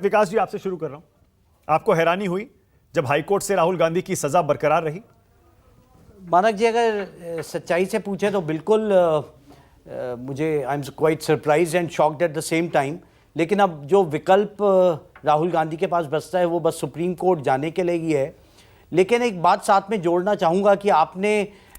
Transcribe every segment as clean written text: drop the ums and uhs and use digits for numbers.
विकास जी आपसे शुरू कर रहा हूं। आपको हैरानी हुई जब हाईकोर्ट से राहुल गांधी की सजा बरकरार रही? मानक जी, अगर सच्चाई से पूछे तो बिल्कुल मुझे I am quite surprise and shocked at the same time. लेकिन अब जो विकल्प राहुल गांधी के पास बचता है वो बस सुप्रीम कोर्ट जाने के लिए ही है। लेकिन एक बात साथ में जोड़ना चाहूँगा कि आपने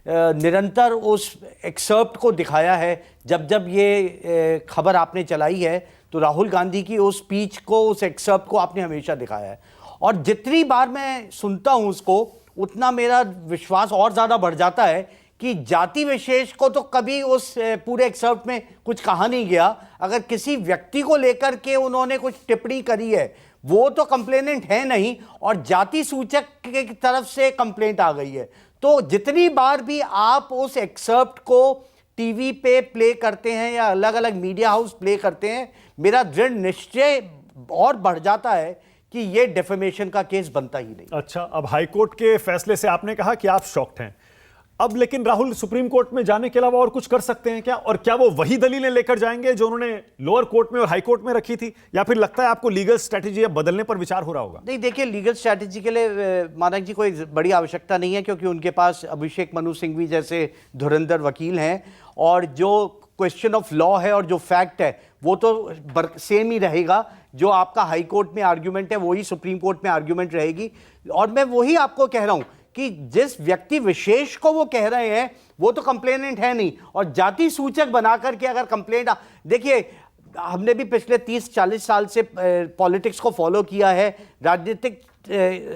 निरंतर उस एक्सर्प्ट को दिखाया है। जब जब ये खबर आपने चलाई है तो राहुल गांधी की उस स्पीच को, उस एक्सर्प्ट को आपने हमेशा दिखाया है। और जितनी बार मैं सुनता हूँ उसको, उतना मेरा विश्वास और ज़्यादा बढ़ जाता है कि जाति विशेष को तो कभी उस पूरे एक्सर्प्ट में कुछ कहा नहीं गया। अगर किसी व्यक्ति को लेकर के उन्होंने कुछ टिप्पणी करी है, वो तो कंप्लेनेंट है नहीं, और जाति सूचक की तरफ से कंप्लेंट आ गई है। तो जितनी बार भी आप उस एक्सर्प्ट को टीवी पे प्ले करते हैं या अलग अलग मीडिया हाउस प्ले करते हैं, मेरा दृढ़ निश्चय और बढ़ जाता है कि ये डेफेमेशन का केस बनता ही नहीं। अच्छा, अब हाईकोर्ट के फैसले से आपने कहा कि आप शॉक्ड हैं। अब लेकिन राहुल सुप्रीम कोर्ट में जाने के अलावा और कुछ कर सकते हैं क्या? और क्या वो वही दलीलें लेकर जाएंगे जो उन्होंने लोअर कोर्ट में और हाई कोर्ट में रखी थी, या फिर लगता है आपको लीगल स्ट्रैटेजी बदलने पर विचार हो रहा होगा? नहीं, देखिए, लीगल स्ट्रैटेजी के लिए मानक जी कोई बड़ी आवश्यकता नहीं है, क्योंकि उनके पास अभिषेक मनु सिंघवी जैसे धुरंधर वकील हैं, और जो क्वेश्चन ऑफ लॉ है और जो फैक्ट है वो तो सेम ही रहेगा। जो आपका हाई कोर्ट में आर्ग्यूमेंट है वही सुप्रीम कोर्ट में आर्ग्यूमेंट रहेगी। और मैं वही आपको कह रहा हूं कि जिस व्यक्ति विशेष को वो कह रहे हैं वो तो कंप्लेनेंट है नहीं, और जाति सूचक बना करके अगर कंप्लेंट, देखिए, हमने भी पिछले 30-40 साल से पॉलिटिक्स को फॉलो किया है। राजनीतिक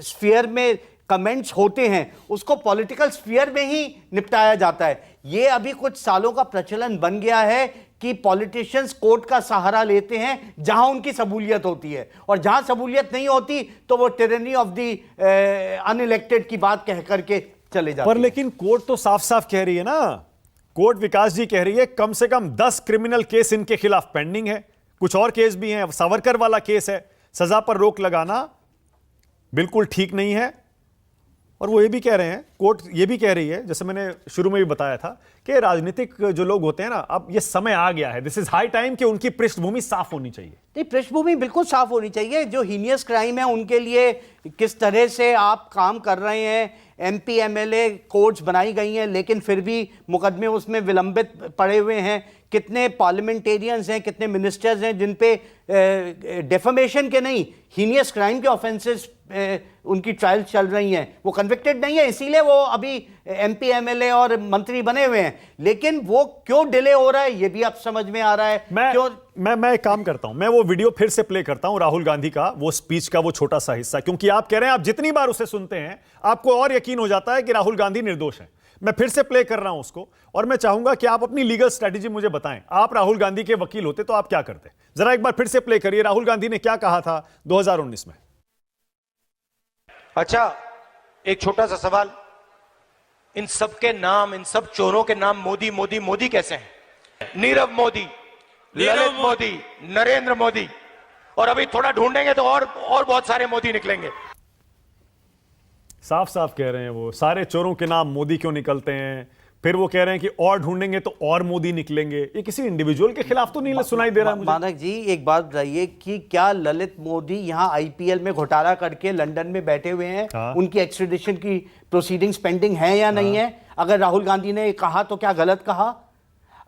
स्फीयर में कमेंट्स होते हैं, उसको पॉलिटिकल स्फीयर में ही निपटाया जाता है। ये अभी कुछ सालों का प्रचलन बन गया है कि पॉलिटिशियंस कोर्ट का सहारा लेते हैं जहां उनकी सबूलियत होती है, और जहां सबूलियत नहीं होती तो वो टिरनी ऑफ द अनइलेक्टेड की बात कह करके चले जाते हैं। पर लेकिन कोर्ट तो साफ साफ कह रही है ना, कोर्ट विकास जी कह रही है कम से कम 10 क्रिमिनल केस इनके खिलाफ पेंडिंग है, कुछ और केस भी हैं, सावरकर वाला केस है। सजा पर रोक लगाना बिल्कुल ठीक नहीं है। और वो ये भी कह रहे हैं, कोर्ट ये भी कह रही है, जैसे मैंने शुरू में भी बताया था, कि राजनीतिक जो लोग होते हैं ना, अब ये समय आ गया है, दिस इज हाई टाइम कि उनकी पृष्ठभूमि साफ होनी चाहिए। नहीं, पृष्ठभूमि बिल्कुल साफ होनी चाहिए। जो हीनियस क्राइम है उनके लिए किस तरह से आप काम कर रहे हैं, MP MLA कोर्ट्स बनाई गई हैं, लेकिन फिर भी मुकदमे उसमें विलंबित पड़े हुए हैं। कितने पार्लियामेंटेरियंस हैं, कितने मिनिस्टर्स हैं जिन पे डेफेमेशन के नहीं, हीनियस क्राइम के ऑफेंसेस उनकी ट्रायल चल रही हैं, वो कन्विक्टेड नहीं है, इसीलिए वो अभी MP MLA और मंत्री बने हुए हैं। लेकिन वो क्यों डिले हो रहा है ये भी अब समझ में आ रहा है। मैं एक काम करता हूं, मैं वो वीडियो फिर से प्ले करता हूं, राहुल गांधी का वो स्पीच का वो छोटा सा हिस्सा, क्योंकि आप कह रहे हैं आप जितनी बार उसे सुनते हैं आपको और यकीन हो जाता है कि राहुल गांधी निर्दोष है। मैं फिर से प्ले कर रहा हूं उसको, और मैं चाहूंगा कि आप अपनी लीगल स्ट्रैटेजी मुझे बताएं। आप राहुल गांधी के वकील होते तो आप क्या करते? जरा एक बार फिर से प्ले करिए, राहुल गांधी ने क्या कहा था 2019 में। अच्छा, एक छोटा सा सवाल, इन सब के नाम, इन सब चोरों के नाम मोदी मोदी मोदी कैसे हैं? नीरव मोदी, ललित मोदी, नरेंद्र मोदी, और अभी थोड़ा ढूंढेंगे तो और बहुत सारे मोदी निकलेंगे। साफ साफ कह रहे हैं वो, सारे चोरों के नाम मोदी क्यों निकलते हैं? फिर वो कह रहे हैं कि और ढूंढेंगे तो और मोदी निकलेंगे। ये किसी इंडिविजुअल के खिलाफ तो नहीं सुनाई दे रहा मुझे। मानक जी, एक बात बताइए कि क्या ललित मोदी यहाँ IPL में घोटाला करके लंदन में बैठे हुए हैं? हाँ। उनकी एक्स्ट्रेडिशन की प्रोसीडिंग्स पेंडिंग है या नहीं है? अगर राहुल गांधी ने कहा तो क्या गलत कहा?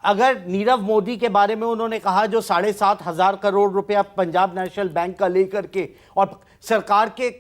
अगर नीरव मोदी के बारे में उन्होंने कहा, जो 7,500 करोड़ रुपया पंजाब नेशनल बैंक का लेकर के और सरकार के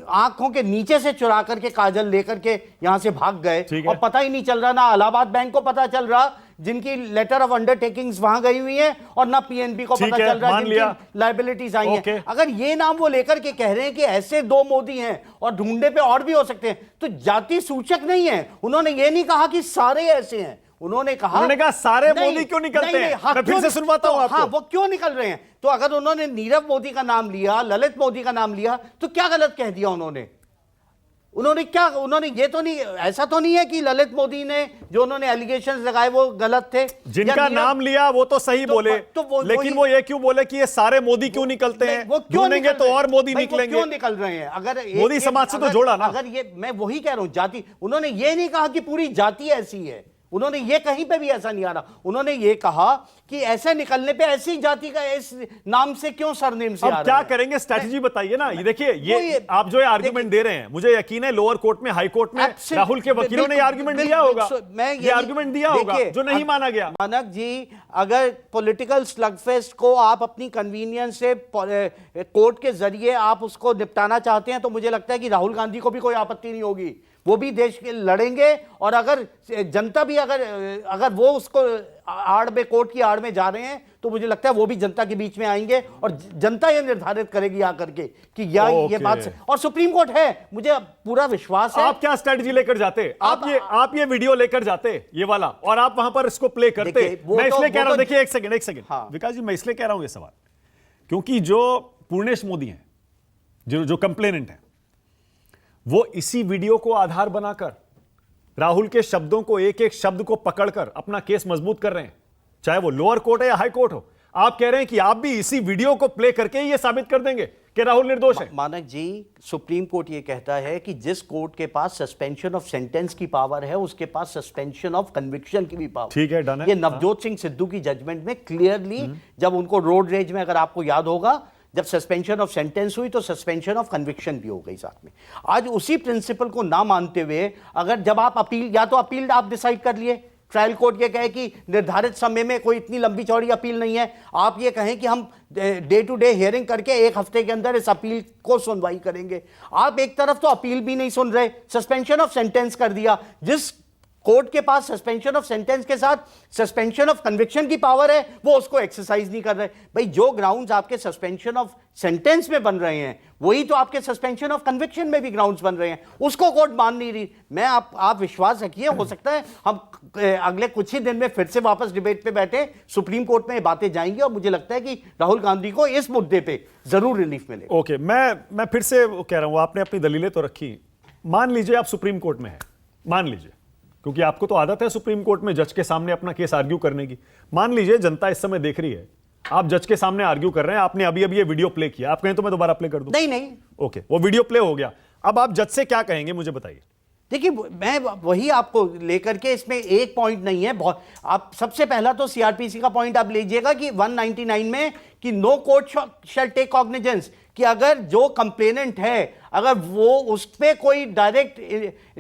आंखों के नीचे से चुरा करके काजल लेकर के यहां से भाग गए, और पता ही नहीं चल रहा, ना इलाहाबाद बैंक को पता चल रहा जिनकी लेटर ऑफ अंडरटेकिंग्स वहां गई हुई है, और ना PNB को पता चल रहा जिनकी लायबिलिटीज आई हैं। अगर ये नाम वो लेकर के कह रहे हैं कि ऐसे 2 मोदी हैं और ढूंढने पे और भी हो सकते हैं, तो जाति सूचक नहीं है। उन्होंने ये नहीं कहा कि सारे ऐसे हैं, उन्होंने कहा सारे मोदी क्यों निकलते हैं। मैं फिर से सुनवाता हूं आपको। हाँ, वो क्यों निकल रहे हैं? तो अगर उन्होंने नीरव मोदी का नाम लिया, ललित मोदी का नाम लिया, तो क्या गलत कह दिया उन्होंने ये तो नहीं, ऐसा तो नहीं है कि ललित मोदी ने जो उन्होंने एलिगेशंस लगाए वो गलत थे। जिनका नाम लिया वो तो सही बोले, लेकिन वो ये क्यों बोले कि ये सारे मोदी क्यों निकलते हैं? वो क्यों निकलेंगे तो और मोदी निकलेंगे। क्यों निकल रहे हैं? अगर मोदी समाज से तो जोड़ा ना। अगर ये, मैं वही कह रहा हूं, जाति, उन्होंने ये नहीं कहा कि पूरी जाति ऐसी है, उन्होंने ये कहीं पे भी ऐसा नहीं आ रहा। उन्होंने ये कहा कि ऐसे निकलने पे ऐसी जाति का इस नाम से क्यों सरनेम से आ रहा है। अब क्या करेंगे, स्ट्रेटजी बताइए ना। ये देखिए, ये आप जो आर्गुमेंट दे रहे हैं, मुझे यकीन है लोअर कोर्ट में, हाई कोर्ट में राहुल के वकीलों ने आर्गुमेंट दिया होगा, ये आर्गुमेंट दिया होगा जो नहीं माना गया। मानक जी, अगर पॉलिटिकल स्लगफेस्ट को आप अपनी कन्वीनियंस से कोर्ट के जरिए आप उसको निपटाना चाहते हैं, तो मुझे लगता है कि राहुल गांधी को भी कोई आपत्ति नहीं होगी, वो भी देश के लड़ेंगे। और अगर जनता भी अगर वो उसको आड़ में, कोर्ट की आड़ में जा रहे हैं, तो मुझे लगता है वो भी जनता के बीच में आएंगे और जनता ये निर्धारित करेगी आकर के कि ये बात से। और सुप्रीम कोर्ट है, मुझे पूरा विश्वास है। आप क्या स्ट्रेटजी लेकर जाते? आप ये वीडियो लेकर जाते, ये वाला, और आप वहां पर इसको प्ले करते। मैं इसलिए कह रहा हूं, देखिए एक सेकंड हाँ। विकास जी, मैं इसलिए कह रहा हूं ये सवाल, क्योंकि जो पूर्णेश मोदी हैं, जो कंप्लेनेंट है, वो इसी वीडियो को आधार बनाकर राहुल के शब्दों को, एक एक शब्द को पकड़कर अपना केस मजबूत कर रहे हैं, चाहे वो लोअर कोर्ट है या हाई कोर्ट हो। आप कह रहे हैं कि आप भी इसी वीडियो को प्ले करके ये साबित कर देंगे कि राहुल निर्दोष है। मानक जी, सुप्रीम कोर्ट ये कहता है कि जिस कोर्ट के पास सस्पेंशन ऑफ सेंटेंस की पावर है, उसके पास सस्पेंशन ऑफ कन्विक्शन की भी पावर। ठीक है, डन है। ये नवजोत सिंह सिद्धू की जजमेंट में क्लियरली, जब उनको रोड रेज में, अगर आपको याद होगा, जब सस्पेंशन ऑफ सेंटेंस हुई तो सस्पेंशन ऑफ कन्विक्शन भी हो गई साथ में। आज उसी प्रिंसिपल को ना मानते हुए, अगर जब आप अपील, या तो अपील आप डिसाइड कर लिए, ट्रायल कोर्ट ये कहे कि निर्धारित समय में कोई इतनी लंबी चौड़ी अपील नहीं है, आप ये कहें कि हम डे टू डे हियरिंग करके 1 हफ्ते के अंदर इस अपील को सुनवाई करेंगे। आप एक तरफ तो अपील भी नहीं सुन रहे, सस्पेंशन ऑफ सेंटेंस कर दिया। जिस कोर्ट के पास सस्पेंशन ऑफ सेंटेंस के साथ सस्पेंशन ऑफ कन्विक्शन की पावर है, वो उसको एक्सरसाइज नहीं कर रहे। भाई, जो ग्राउंड्स आपके सस्पेंशन ऑफ सेंटेंस में बन रहे हैं, वही तो आपके सस्पेंशन ऑफ कन्विक्शन में भी ग्राउंड्स बन रहे हैं, उसको कोर्ट मान नहीं रही। मैं आप विश्वास रखिए, हो सकता है हम अगले कुछ ही दिन में फिर से वापस डिबेट पे बैठे, सुप्रीम कोर्ट में ये बातें जाएंगी, और मुझे लगता है कि राहुल गांधी को इस मुद्दे पे जरूर रिलीफ मिलेगा। ओके, मैं फिर से कह रहा हूं, आपने अपनी दलीलें तो रखी। मान लीजिए आप सुप्रीम कोर्ट में है, मान लीजिए, क्योंकि आपको तो आदत है सुप्रीम कोर्ट में जज के सामने अपना केस आर्ग्यू करने की। मान लीजिए जनता इस समय देख रही है, आप जज के सामने आर्ग्यू कर रहे हैं, आपने अभी ये वीडियो प्ले किया, आप कहें तो मैं दोबारा प्ले कर दूं? नहीं। ओके, वो वीडियो प्ले हो गया, अब आप जज से क्या कहेंगे मुझे बताइए। देखिए, मैं वही आपको लेकर के, इसमें एक पॉइंट नहीं है, बहुत। आप सबसे पहला तो सीआरपीसी का पॉइंट आप लीजिएगा कि 199 में कि no court shall take cognizance, कि अगर जो कंप्लेनेंट है, अगर वो उस पे कोई डायरेक्ट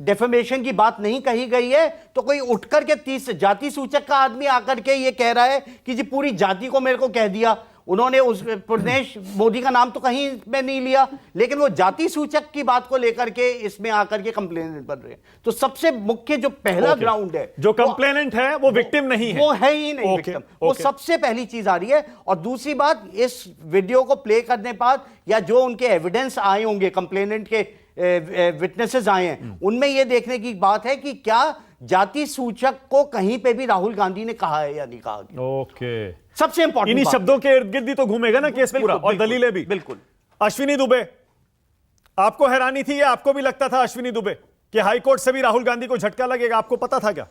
डेफेमेशन की बात नहीं कही गई है, तो कोई उठ करके 30 जाति सूचक का आदमी आकर के ये कह रहा है कि जी पूरी जाति को मेरे को कह दिया, उन्होंने उस पूर्णेश मोदी का नाम तो कहीं में नहीं लिया, लेकिन वो जाति सूचक की बात को लेकर के इसमें आकर के कंप्लेनेंट बन रहे हैं। तो सबसे मुख्य जो पहला ग्राउंड है, जो कंप्लेनेंट है वो विक्टिम नहीं है, वो है ही नहीं विक्टिम। वो सबसे पहली चीज आ रही है। और दूसरी बात, इस वीडियो को प्ले करने बाद या जो उनके एविडेंस आए होंगे, कंप्लेनेंट के विटनेसेस आए हैं, उनमें यह देखने की बात है कि क्या जाति सूचक को कहीं पे भी राहुल गांधी ने कहा है या नहीं कहा। ओके, सबसे इंपॉर्टेंट इन्हीं शब्दों के इर्द गिर्द ही तो घूमेगा ना केस पूरा, और दलीलें भी। बिल्कुल। अश्विनी दुबे, आपको हैरानी थी या आपको भी लगता था अश्विनी दुबे कि हाई कोर्ट से भी राहुल गांधी को झटका लगेगा, आपको पता था क्या?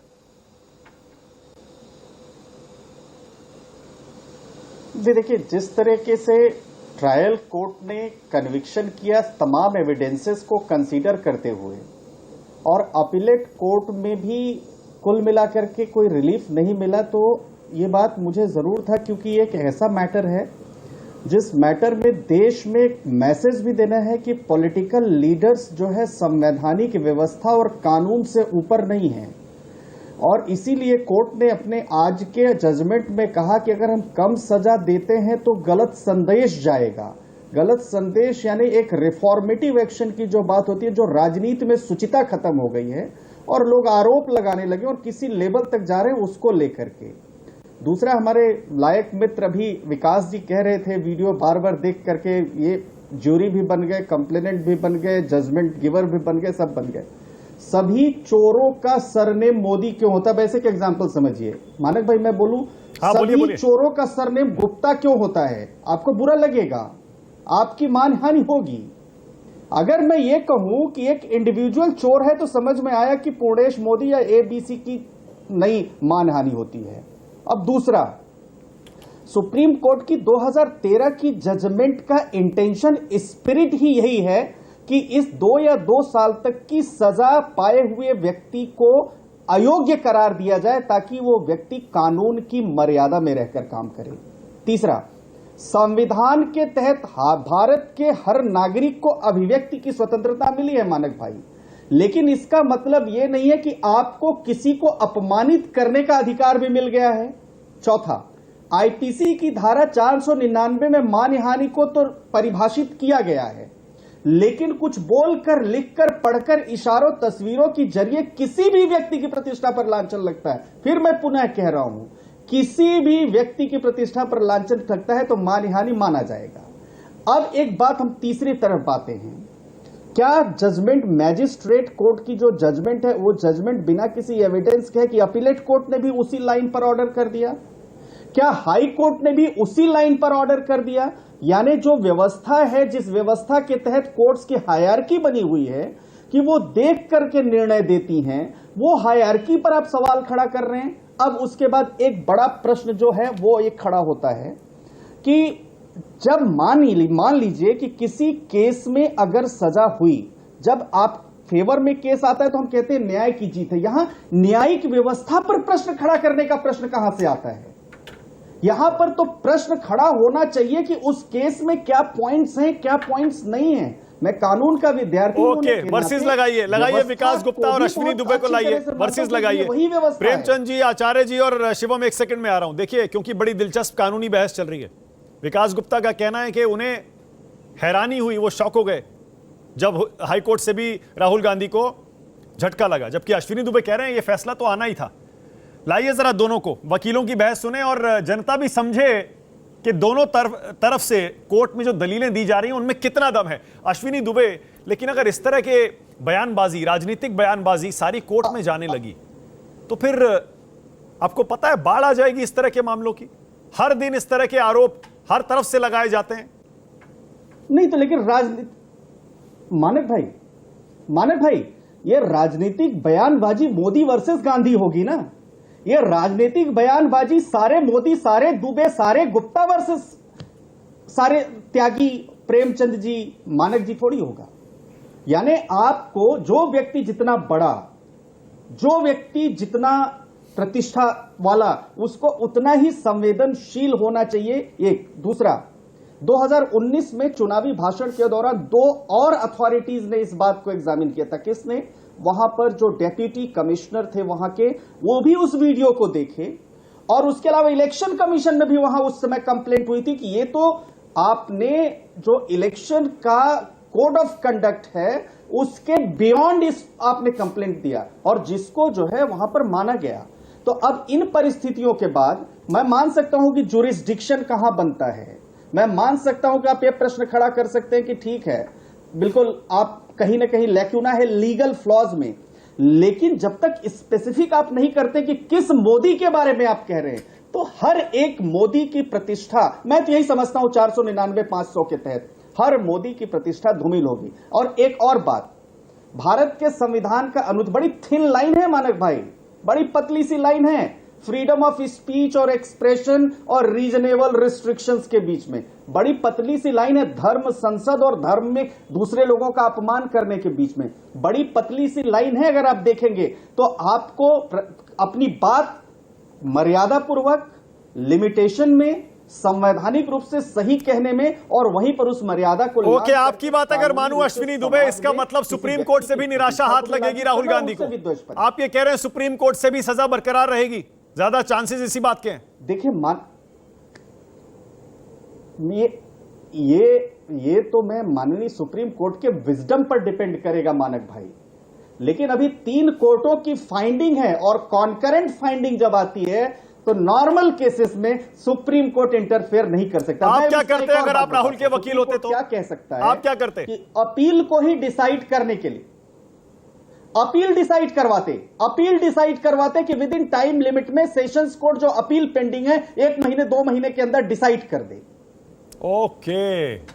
जी देखिए, जिस तरीके से ट्रायल कोर्ट ने कन्विक्शन किया तमाम एविडेंसेस को कंसीडर करते हुए, और अपीलेट कोर्ट में भी कुल मिलाकर के कोई रिलीफ नहीं मिला, तो ये बात मुझे जरूर था, क्योंकि ये एक ऐसा मैटर है जिस मैटर में देश में एक मैसेज भी देना है कि पॉलिटिकल लीडर्स जो है संवैधानिक व्यवस्था और कानून से ऊपर नहीं है। और इसीलिए कोर्ट ने अपने आज के जजमेंट में कहा कि अगर हम कम सजा देते हैं तो गलत संदेश जाएगा। गलत संदेश यानी एक रिफॉर्मेटिव एक्शन की जो बात होती है, जो राजनीति में शुचिता खत्म हो गई है और लोग आरोप लगाने लगे और किसी लेवल तक जा रहे हैं, उसको लेकर के। दूसरा, हमारे लायक मित्र अभी विकास जी कह रहे थे, वीडियो बार बार देख करके ये ज्यूरी भी बन गए, कंप्लेनेंट भी बन गए, जजमेंट गिवर भी बन गए, सब बन गए। सभी चोरों का सरनेम मोदी क्यों होता है? वैसे क्या एग्जाम्पल समझिए मानक भाई, मैं बोलूं, सभी चोरों का सरनेम गुप्ता क्यों होता है? आपको बुरा लगेगा, आपकी मानहानि होगी। अगर मैं ये कहूं कि एक इंडिविजुअल चोर है तो समझ में आया कि पूर्णेश मोदी या एबीसी की नई मानहानि होती है। अब दूसरा, सुप्रीम कोर्ट की 2013 की जजमेंट का इंटेंशन, स्पिरिट ही यही है कि इस 2 या 2 साल तक की सजा पाए हुए व्यक्ति को अयोग्य करार दिया जाए ताकि वो व्यक्ति कानून की मर्यादा में रहकर काम करे। तीसरा, संविधान के तहत भारत के हर नागरिक को अभिव्यक्ति की स्वतंत्रता मिली है मानक भाई, लेकिन इसका मतलब यह नहीं है कि आपको किसी को अपमानित करने का अधिकार भी मिल गया है। चौथा, आईपीसी की धारा 499 में मानहानि को तो परिभाषित किया गया है, लेकिन कुछ बोलकर, लिखकर, पढ़कर, इशारों, तस्वीरों के जरिए किसी भी व्यक्ति की प्रतिष्ठा पर लांछन लगता है, फिर मैं पुनः कह रहा हूं, किसी भी व्यक्ति की प्रतिष्ठा पर लांछन लगता है तो मानहानि माना जाएगा। अब एक बात हम तीसरी तरफ आते हैं, क्या जजमेंट मैजिस्ट्रेट कोर्ट की जो जजमेंट है वो जजमेंट बिना किसी एविडेंस के है कि अपीलेट कोर्ट ने भी उसी लाइन पर ऑर्डर कर दिया? क्या हाई कोर्ट ने भी उसी लाइन पर ऑर्डर कर दिया? यानी जो व्यवस्था है, जिस व्यवस्था के तहत कोर्ट्स की हायरार्की बनी हुई है कि वो देख करके निर्णय देती हैं, वो हायरार्की पर आप सवाल खड़ा कर रहे हैं। अब उसके बाद एक बड़ा प्रश्न जो है वो एक खड़ा होता है कि जब मान लीजिए कि किसी केस में अगर सजा हुई, जब आप फेवर में केस आता है तो हम कहते हैं न्याय की जीत है। यहां न्यायिक व्यवस्था पर प्रश्न खड़ा करने का प्रश्न कहां से आता है? यहां पर तो प्रश्न खड़ा होना चाहिए कि उस केस में क्या पॉइंट्स हैं, क्या पॉइंट्स नहीं हैं। मैं कानून का विद्यार्थी हूं। ओके, वर्सेस लगाइए विकास गुप्ता और अश्विनी दुबे को लाइए, वर्सेस लगाइए। प्रेमचंद जी, आचार्य जी और शिवम, एक सेकंड में आ रहा हूं। देखिए, क्योंकि बड़ी दिलचस्प कानूनी बहस चल रही है। विकास गुप्ता का कहना है कि उन्हें हैरानी हुई, वो शॉक हो गए जब हाईकोर्ट से भी राहुल गांधी को झटका लगा, जबकि अश्विनी दुबे कह रहे हैं ये फैसला तो आना ही था। लाइए जरा दोनों को, वकीलों की बहस सुने और जनता भी समझे कि दोनों तरफ से कोर्ट में जो दलीलें दी जा रही हैं उनमें कितना दम है। अश्विनी दुबे, लेकिन अगर इस तरह के बयानबाजी, राजनीतिक बयानबाजी सारी कोर्ट में जाने लगी तो फिर आपको पता है बाढ़ आ जाएगी इस तरह के मामलों की। हर दिन इस तरह के आरोप हर तरफ से लगाए जाते हैं। नहीं तो लेकिन मानक भाई ये राजनीतिक बयानबाजी मोदी वर्सेस गांधी होगी ना। ये राजनीतिक बयानबाजी सारे मोदी, सारे दुबे, सारे गुप्ता वर्सेस सारे त्यागी, प्रेमचंद जी, मानक जी थोड़ी होगा। यानी आपको जो व्यक्ति जितना बड़ा, जो व्यक्ति जितना प्रतिष्ठा वाला, उसको उतना ही संवेदनशील होना चाहिए। एक दूसरा, 2019 में चुनावी भाषण के दौरान 2 और अथॉरिटीज ने इस बात को एग्जामिन किया था। किसने? वहां पर जो डेप्यूटी कमिश्नर थे वहां के, वो भी उस वीडियो को देखे। और उसके अलावा इलेक्शन कमीशन में भी वहां उस समय कंप्लेंट हुई थी कि ये तो आपने जो इलेक्शन का कोड ऑफ कंडक्ट है उसके बियॉन्ड इस आपने कंप्लेंट दिया, और जिसको जो है वहां पर माना गया। तो अब इन परिस्थितियों के बाद मैं मान सकता हूं कि जुरिस्डिक्शन कहां बनता है। मैं मान सकता हूं कि आप ये प्रश्न खड़ा कर सकते हैं कि ठीक है, बिल्कुल आप कहीं ना कहीं लैक्यूना है लीगल फ्लॉज में, लेकिन जब तक स्पेसिफिक आप नहीं करते कि किस मोदी के बारे में आप कह रहे हैं, तो हर एक मोदी की प्रतिष्ठा, मैं तो यही समझता हूं 499-500 के तहत हर मोदी की प्रतिष्ठा धूमिल होगी। और एक और बात, भारत के संविधान का बड़ी थिन लाइन है मानक भाई, बड़ी पतली सी लाइन है फ्रीडम ऑफ स्पीच और एक्सप्रेशन और रीजनेबल रिस्ट्रिक्शंस के बीच में। बड़ी पतली सी लाइन है धर्म संसद और धर्म में दूसरे लोगों का अपमान करने के बीच में। बड़ी पतली सी लाइन है। अगर आप देखेंगे तो आपको अपनी बात मर्यादा पूर्वक, लिमिटेशन में, संवैधानिक रूप से सही कहने में, और वहीं पर उस मर्यादा को ओके, आपकी बात अगर मानूं अश्विनी दुबे, इसका मतलब सुप्रीम कोर्ट से भी निराशा हाथ लगेगी राहुल गांधी को। आप ये कह रहे हैं सुप्रीम कोर्ट से भी सजा बरकरार रहेगी, ज्यादा चांसेस इसी बात के हैं। देखिए ये तो मैं माननीय सुप्रीम कोर्ट के विजडम पर डिपेंड करेगा मानक भाई, लेकिन अभी 3 कोर्टों की फाइंडिंग है, और कॉन्करेंट फाइंडिंग जब आती है तो नॉर्मल केसेस में सुप्रीम कोर्ट इंटरफेयर नहीं कर सकता। आप क्या करते अगर आप राहुल के वकील होते तो? क्या कह सकता है? आप क्या करते? कि अपील को ही डिसाइड करने के लिए अपील डिसाइड करवाते कि विद इन टाइम लिमिट में सेशंस कोर्ट जो अपील पेंडिंग है 1 महीने 2 महीने के अंदर डिसाइड कर दे। ओके,